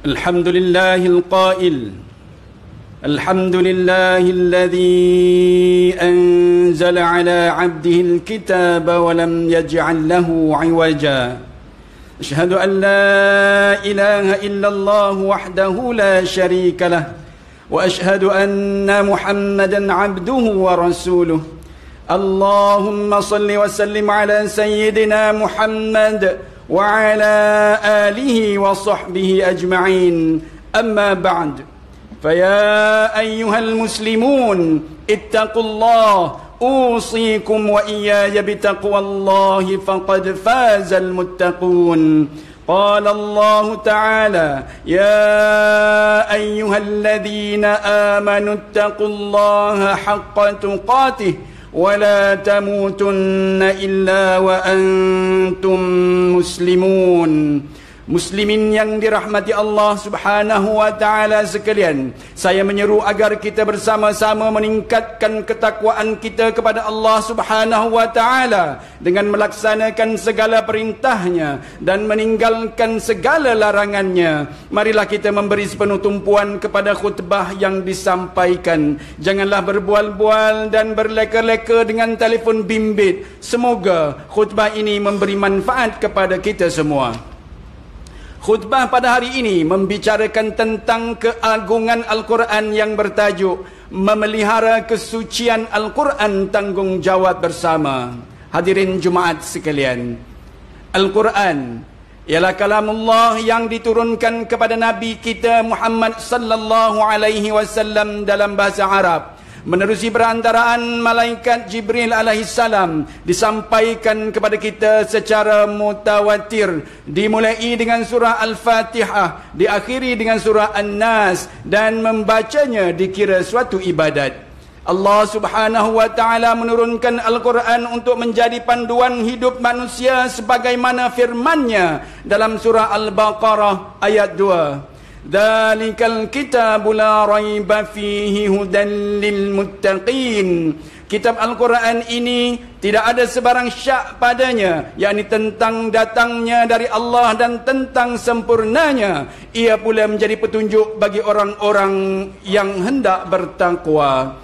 الحمد لله القائل الحمد لله الذي أنزل على عبده الكتاب ولم يجعل له عوجا أشهد أن لا إله إلا الله وحده لا شريك له وأشهد أن محمدا عبده ورسوله اللهم صل وسلم على سيدنا محمد وعلى آله وصحبه أجمعين أما بعد فيا أيها المسلمون اتقوا الله أوصيكم وإياي بتقوى الله فقد فاز المتقون قال الله تعالى يا أيها الذين آمنوا اتقوا الله حق تقاته ولا تموتن إلا وأنتم مسلمون. Muslimin yang dirahmati Allah Subhanahu wa taala sekalian, saya menyeru agar kita bersama-sama meningkatkan ketakwaan kita kepada Allah Subhanahu wa taala dengan melaksanakan segala perintahnya dan meninggalkan segala larangannya. Marilah kita memberi sepenuh tumpuan kepada khutbah yang disampaikan. Janganlah berbual-bual dan berleka-leka dengan telefon bimbit. Semoga khutbah ini memberi manfaat kepada kita semua. Khutbah pada hari ini membicarakan tentang keagungan Al-Quran yang bertajuk Memelihara Kesucian Al-Quran Tanggungjawab Bersama. Hadirin Jumaat sekalian, Al-Quran ialah kalamullah yang diturunkan kepada Nabi kita Muhammad sallallahu alaihi wasallam dalam bahasa Arab. Menerusi perantaraan malaikat Jibril alaihissalam, disampaikan kepada kita secara mutawatir, dimulai dengan surah Al-Fatihah, diakhiri dengan surah An-Nas, dan membacanya dikira suatu ibadat. Allah Subhanahu wa taala menurunkan Al-Quran untuk menjadi panduan hidup manusia sebagaimana firman-Nya dalam surah Al-Baqarah ayat 2. Dzalikal kitabu la raiba fihi hudan lil muttaqin. Kitab Al-Quran ini tidak ada sebarang syak padanya, yakni tentang datangnya dari Allah dan tentang sempurnanya. Ia pula menjadi petunjuk bagi orang-orang yang hendak bertakwa.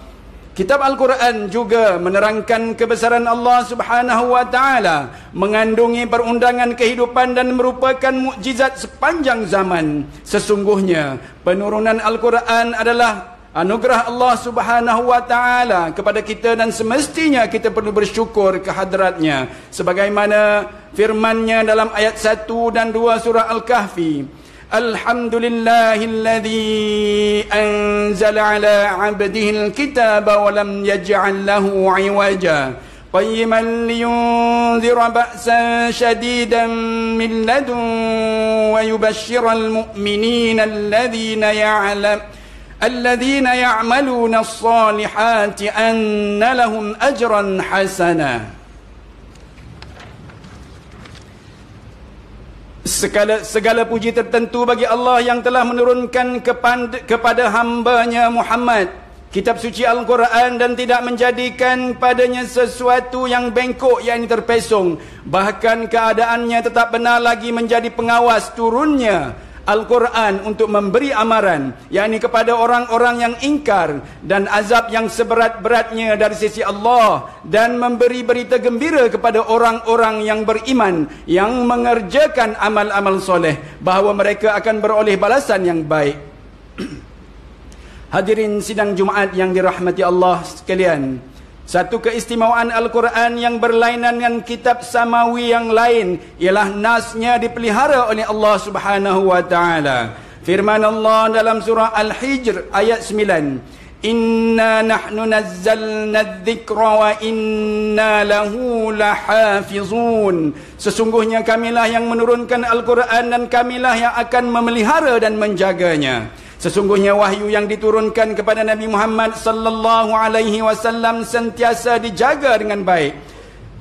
Kitab Al-Quran juga menerangkan kebesaran Allah Subhanahu wa taala, mengandungi perundangan kehidupan dan merupakan mukjizat sepanjang zaman. Sesungguhnya penurunan Al-Quran adalah anugerah Allah Subhanahu wa taala kepada kita dan semestinya kita perlu bersyukur kehadratnya. Sebagaimana firman-Nya dalam ayat 1 dan 2 surah Al-Kahfi, Alhamdulillahilladzi anzala ala 'abdihil kitaba wa lam yaj'al lahu 'iwaja qayyiman liyunzira ba'san shadidan min ladun wa yubashshiral mu'minina alladhina ya'maluna as-salihati anna lahum ajran hasana. Segala puji tertentu bagi Allah yang telah menurunkan kepada hamba-Nya Muhammad kitab suci Al-Quran dan tidak menjadikan padanya sesuatu yang bengkok, yakni terpesong. Bahkan keadaannya tetap benar lagi menjadi pengawas turunnya Al-Quran untuk memberi amaran, yakni kepada orang-orang yang ingkar dan azab yang seberat-beratnya dari sisi Allah, dan memberi berita gembira kepada orang-orang yang beriman yang mengerjakan amal-amal soleh bahawa mereka akan beroleh balasan yang baik. Hadirin sidang Jumaat yang dirahmati Allah sekalian, satu keistimewaan Al-Quran yang berlainan dengan kitab samawi yang lain ialah nasnya dipelihara oleh Allah Subhanahu wa taala. Firman Allah dalam surah Al-Hijr ayat 9, Inna nahnu nazzalna dzikra wa inna lahu lahafizun. Sesungguhnya kamilah yang menurunkan Al-Quran dan kamilah yang akan memelihara dan menjaganya. Sesungguhnya wahyu yang diturunkan kepada Nabi Muhammad sallallahu alaihi wasallam sentiasa dijaga dengan baik.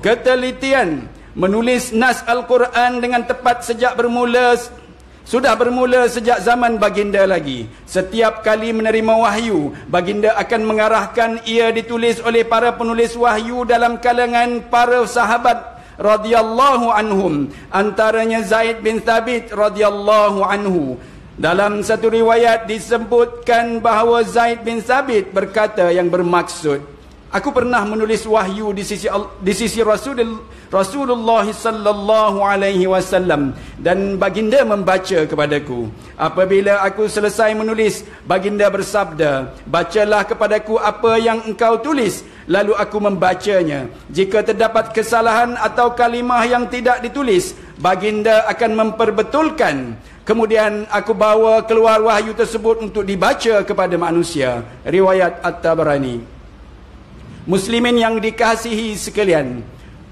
Ketelitian menulis nas Al-Quran dengan tepat sudah bermula sejak zaman baginda lagi. Setiap kali menerima wahyu, baginda akan mengarahkan ia ditulis oleh para penulis wahyu dalam kalangan para sahabat radhiyallahu anhum, antaranya Zaid bin Thabit radhiyallahu anhu. Dalam satu riwayat disebutkan bahawa Zaid bin Thabit berkata yang bermaksud, aku pernah menulis wahyu di sisi Rasulullah sallallahu alaihi wasallam dan baginda membaca kepadaku. Apabila aku selesai menulis, baginda bersabda, bacalah kepadaku apa yang engkau tulis. Lalu aku membacanya. Jika terdapat kesalahan atau kalimah yang tidak ditulis, baginda akan memperbetulkan. Kemudian aku bawa keluar wahyu tersebut untuk dibaca kepada manusia. Riwayat At-Tabarani. Muslimin yang dikasihi sekalian,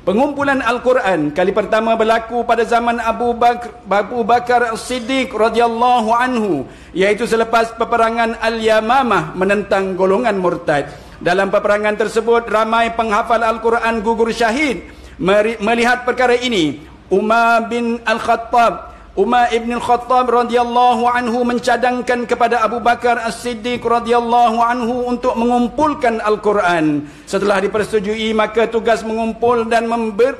pengumpulan Al-Quran kali pertama berlaku pada zaman Abu Bakar As-Siddiq radhiyallahu anhu, iaitu selepas peperangan Al-Yamamah menentang golongan murtad. Dalam peperangan tersebut ramai penghafal Al-Quran gugur syahid. Melihat perkara ini, Umar ibn al-Khattab radhiyallahu anhu mencadangkan kepada Abu Bakar As-Siddiq radhiyallahu anhu untuk mengumpulkan Al-Quran. Setelah dipersetujui, maka tugas mengumpul dan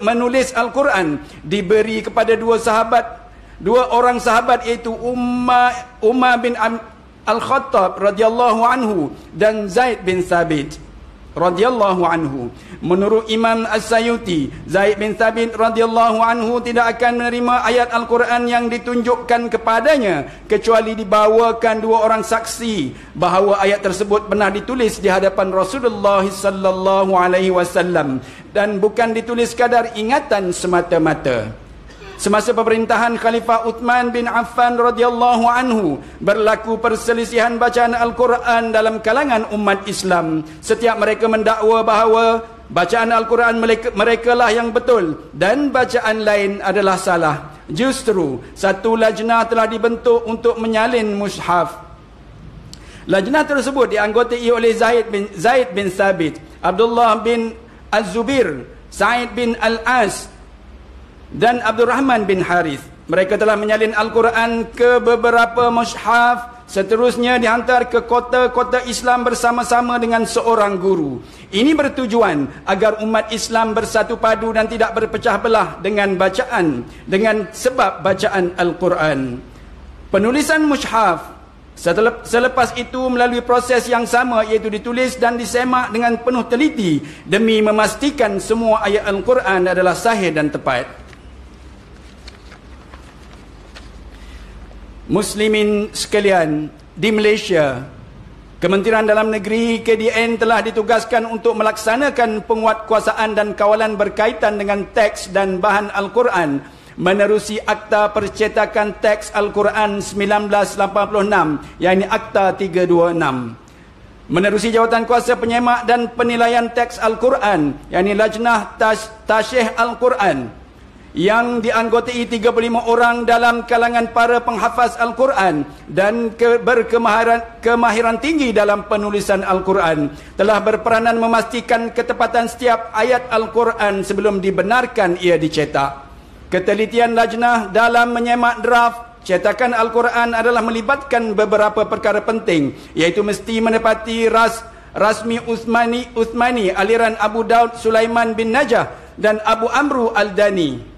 menulis Al-Quran diberi kepada dua orang sahabat, iaitu Umar bin Al-Khattab radhiyallahu anhu dan Zaid bin Thabit radhiyallahu anhu. Menurut Imam As-Sayuti, Zaid bin Thabit radhiyallahu anhu tidak akan menerima ayat Al-Quran yang ditunjukkan kepadanya kecuali dibawakan dua orang saksi bahawa ayat tersebut pernah ditulis di hadapan Rasulullah sallallahu alaihi wasallam dan bukan ditulis sekadar ingatan semata-mata. Semasa pemerintahan Khalifah Uthman bin Affan radhiyallahu anhu, berlaku perselisihan bacaan Al-Quran dalam kalangan umat Islam. Setiap mereka mendakwa bahawa bacaan Al-Quran mereka lah yang betul dan bacaan lain adalah salah. Justru satu lajnah telah dibentuk untuk menyalin mushaf. Lajnah tersebut dianggotai oleh Zaid bin Thabit, Abdullah bin Az-Zubair, Sa'id bin Al-As dan Abdurrahman bin Harith. Mereka telah menyalin Al-Quran ke beberapa mushaf, seterusnya dihantar ke kota-kota Islam bersama-sama dengan seorang guru. Ini bertujuan agar umat Islam bersatu padu dan tidak berpecah belah dengan sebab bacaan Al-Quran. Penulisan mushaf selepas itu melalui proses yang sama, iaitu ditulis dan disemak dengan penuh teliti demi memastikan semua ayat Al-Quran adalah sahih dan tepat. Muslimin sekalian, di Malaysia, Kementerian Dalam Negeri KDN telah ditugaskan untuk melaksanakan penguatkuasaan dan kawalan berkaitan dengan teks dan bahan Al-Quran menerusi Akta Percetakan Teks Al-Quran 1986, yakni Akta 326. Menerusi jawatan kuasa penyemak dan penilaian teks Al-Quran, yakni Lajnah Tashih Al-Quran, yang dianggotai 35 orang dalam kalangan para penghafaz Al-Quran dan berkemahiran tinggi dalam penulisan Al-Quran, telah berperanan memastikan ketepatan setiap ayat Al-Quran sebelum dibenarkan ia dicetak. Ketelitian lajnah dalam menyemak draft cetakan Al-Quran adalah melibatkan beberapa perkara penting, iaitu mesti menepati rasmi Uthmani aliran Abu Daud Sulaiman bin Najah dan Abu Amru Al-Dani,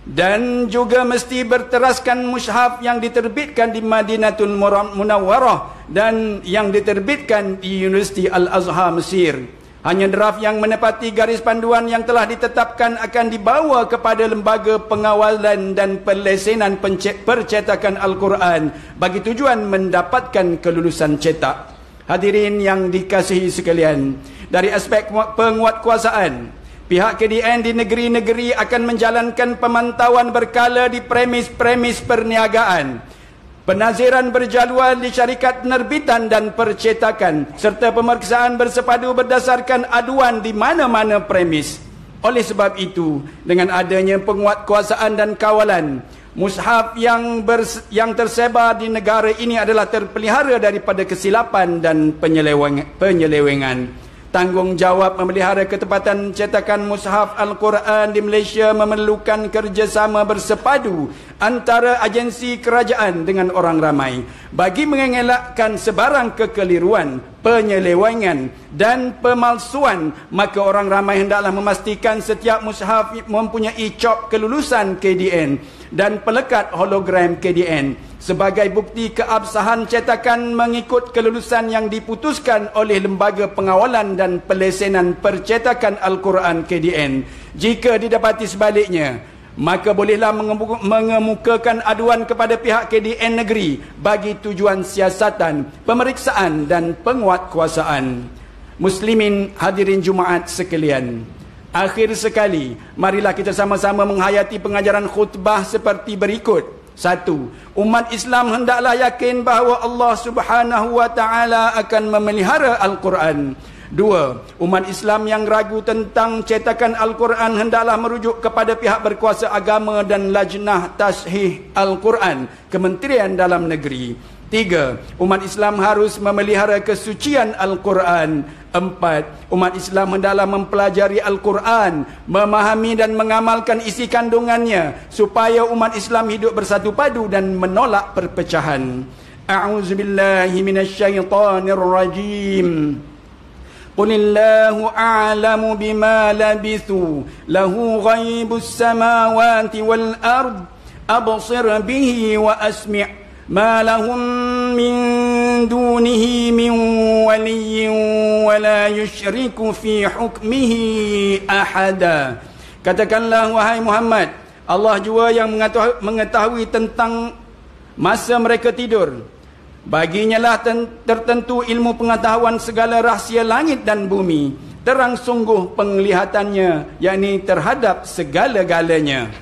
dan juga mesti berteraskan mushaf yang diterbitkan di Madinatul Munawwarah dan yang diterbitkan di Universiti Al-Azhar Mesir. Hanya draft yang menepati garis panduan yang telah ditetapkan akan dibawa kepada lembaga pengawalan dan pelesenan percetakan Al-Quran bagi tujuan mendapatkan kelulusan cetak. Hadirin yang dikasihi sekalian, dari aspek penguatkuasaan, pihak KDN di negeri-negeri akan menjalankan pemantauan berkala di premis-premis perniagaan, penaziran berjadual di syarikat penerbitan dan percetakan, serta pemeriksaan bersepadu berdasarkan aduan di mana-mana premis. Oleh sebab itu, dengan adanya penguatkuasaan dan kawalan, mushaf yang tersebar di negara ini adalah terpelihara daripada kesilapan dan penyelewengan. Tanggungjawab memelihara ketepatan cetakan mushaf Al-Quran di Malaysia memerlukan kerjasama bersepadu antara agensi kerajaan dengan orang ramai bagi mengelakkan sebarang kekeliruan, penyelewengan dan pemalsuan. Maka orang ramai hendaklah memastikan setiap mushaf mempunyai cop kelulusan KDN dan pelekat hologram KDN sebagai bukti keabsahan cetakan mengikut kelulusan yang diputuskan oleh Lembaga Pengawalan dan Pelesenan Percetakan Al-Quran KDN. Jika didapati sebaliknya, maka bolehlah mengemukakan aduan kepada pihak KDN negeri bagi tujuan siasatan, pemeriksaan dan penguatkuasaan. Muslimin hadirin Jumaat sekalian, akhir sekali, marilah kita sama-sama menghayati pengajaran khutbah seperti berikut. 1. Umat Islam hendaklah yakin bahawa Allah Subhanahu wa taala akan memelihara Al-Quran. 2. Umat Islam yang ragu tentang cetakan Al-Quran hendaklah merujuk kepada pihak berkuasa agama dan Lajnah Tashih Al-Quran, Kementerian Dalam Negeri. 3. Umat Islam harus memelihara kesucian Al-Quran. 4. Umat Islam hendaklah mempelajari Al-Quran, memahami dan mengamalkan isi kandungannya supaya umat Islam hidup bersatu padu dan menolak perpecahan. A'udzubillahi minasyaitonir rajim. Qulillahu a'lamu bima labithu lahu ghaibus samawati wal ard absir bihi wa asmi' ma lahum min dunihi min waliyyin wa la yushriku fi hukmihi ahada. Katakanlah wahai Muhammad, Allah jua yang mengetahui tentang masa mereka tidur. Baginya lah tertentu ilmu pengetahuan segala rahsia langit dan bumi. Terang sungguh penglihatannya, yakni terhadap segala-galanya.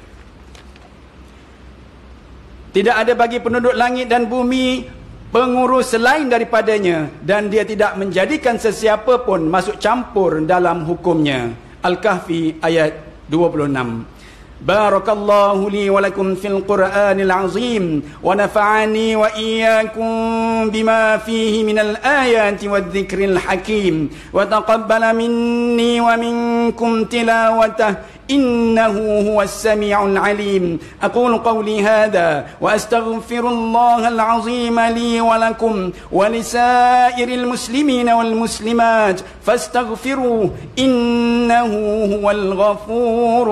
Tidak ada bagi penduduk langit dan bumi pengurus selain daripadanya, dan dia tidak menjadikan sesiapa pun masuk campur dalam hukumnya. Al-Kahfi ayat 26. Barakallahu li wa lakum fil Qur'anil azim wa nafa'ani wa iyyakum bima fihi minal ayati wadh-dhikril hakim wa taqabbala minni wa minkum tilawatah إنه هو السميع العليم. أقول قولي هذا وأستغفر الله العظيم لي ولكم ولسائر المسلمين والمسلمات فاستغفروه إنه هو الغفور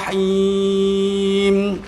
الرحيم.